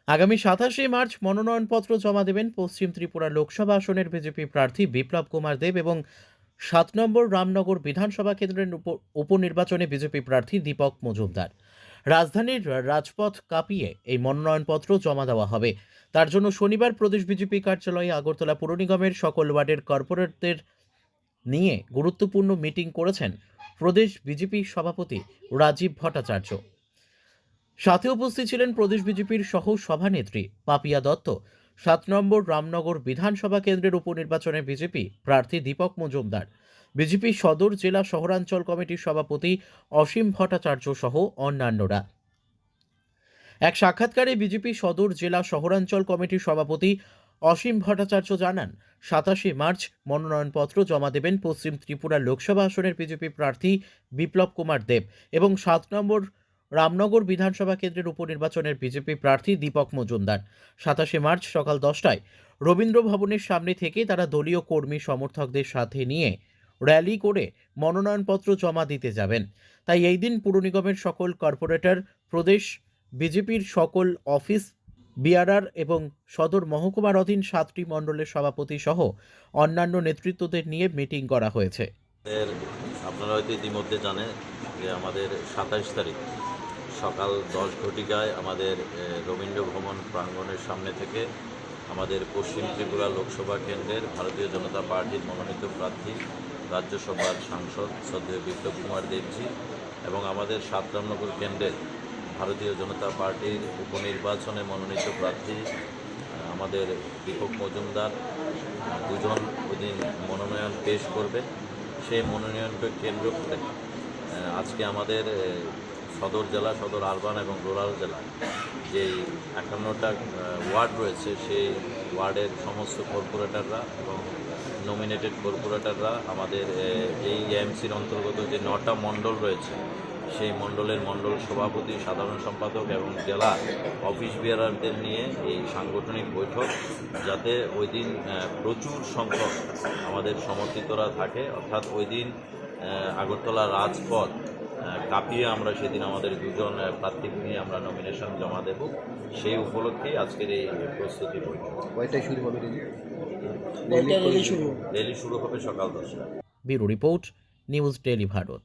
আগামী ২৭শে মার্চ মনোনয়নপত্র জমা দেবেন পশ্চিম ত্রিপুরা লোকসভা আসনের বিজেপি প্রার্থী বিপ্লব কুমার দেব এবং ৭ নম্বর রামনগর বিধানসভা কেন্দ্রের উপনির্বাচনে বিজেপি প্রার্থী দীপক মজুমদার। রাজধানীর রাজপথ কাঁপিয়ে এই মনোনয়নপত্র জমা দেওয়া হবে। তার জন্য শনিবার প্রদেশ বিজেপি কার্যালয়ে আগরতলা পুর নিগমের সকল ওয়ার্ডের কর্পোরেটরদের নিয়ে গুরুত্বপূর্ণ মিটিং করেছেন প্রদেশ বিজেপি সভাপতি রাজীব ভট্টাচার্য। সাথে উপস্থিত ছিলেন প্রদেশ বিজেপির সহ সভানেত্রী পাপিয়া দত্ত, ৭ নম্বর রামনগর বিধানসভা কেন্দ্রের উপনির্বাচনে বিজেপি প্রার্থী দীপক মজুমদার, বিজেপি সদর জেলা শহরাঞ্চল কমিটির সভাপতি অসীম ভট্টাচার্য সহ অন্যান্যরা। এক সাক্ষাৎকারে বিজেপি সদর জেলা শহরাঞ্চল কমিটির সভাপতি অসীম ভট্টাচার্য জানান, ২৭শে মার্চ মনোনয়নপত্র জমা দেবেন পশ্চিম ত্রিপুরা লোকসভা আসনের বিজেপি প্রার্থী বিপ্লব কুমার দেব এবং ৭ নম্বর রামনগর বিধানসভা কেন্দ্রের উপনির্বাচনের বিজেপি প্রার্থী দীপক মজুমদার। ২৭শে মার্চ সকাল ১০টায় রবীন্দ্র ভবনের সামনে থেকে তারা দলীয় কর্মী সমর্থকদের সাথে নিয়ে র্যালি করে মনোনয়নপত্র জমা দিতে যাবেন। তাই এই দিন পুর নিগমের সকল কর্পোরেটর, প্রদেশ বিজেপির সকল অফিস বিআরআর এবং সদর মহকুমার অধীন ৭টি মণ্ডলের সভাপতি সহ অন্যান্য নেতৃত্বদের নিয়ে মিটিং করা হয়েছে। আপনারা হয়তো ইতিমধ্যে জানেন যে আমাদের ২৭ তারিখ সকাল ১০ ঘটিকায় আমাদের রবীন্দ্র ভবন প্রাঙ্গণের সামনে থেকে আমাদের পশ্চিম ত্রিপুরা লোকসভা কেন্দ্রের ভারতীয় জনতা পার্টির মনোনীত প্রার্থী রাজ্যসভার সাংসদ শ্রদ্ধেয় বিপ্লব কুমার দেবজি এবং আমাদের ৭ রামনগর কেন্দ্রের ভারতীয় জনতা পার্টির উপনির্বাচনে মনোনীত প্রার্থী আমাদের দীপক মজুমদার দুজন ওদিন মনোনয়ন পেশ করবে। সেই মনোনয়নকে কেন্দ্র করে আজকে আমাদের সদর জেলা, সদর আরবান এবং রুরাল জেলায় যে ৫১টা ওয়ার্ড রয়েছে, সেই ওয়ার্ডের সমস্ত কর্পোরেটররা এবং নমিনেটেড কর্পোরেটররা আমাদের এই এএমসির অন্তর্গত যে ৯টা মণ্ডল রয়েছে সেই মণ্ডলের মণ্ডল সভাপতি, সাধারণ সম্পাদক এবং জেলা অফিস বিআরআরদের নিয়ে এই সাংগঠনিক বৈঠক, যাতে ওই দিন প্রচুর সংখ্যক আমাদের সমর্থিতরা থাকে, অর্থাৎ ওই দিন আগরতলা রাজপথ কাঁপিয়ে আমরা সেদিন আমাদের দুজন প্রার্থীকে নিয়ে আমরা নমিনেশন জমা দেব। সেই উপলক্ষেই আজকের এই প্রস্তুতি বৈঠক। কয়টায় শুরু হবে র্যালি শুরু হবে সকাল ১০টায়। Bureau report, news daily Bharat.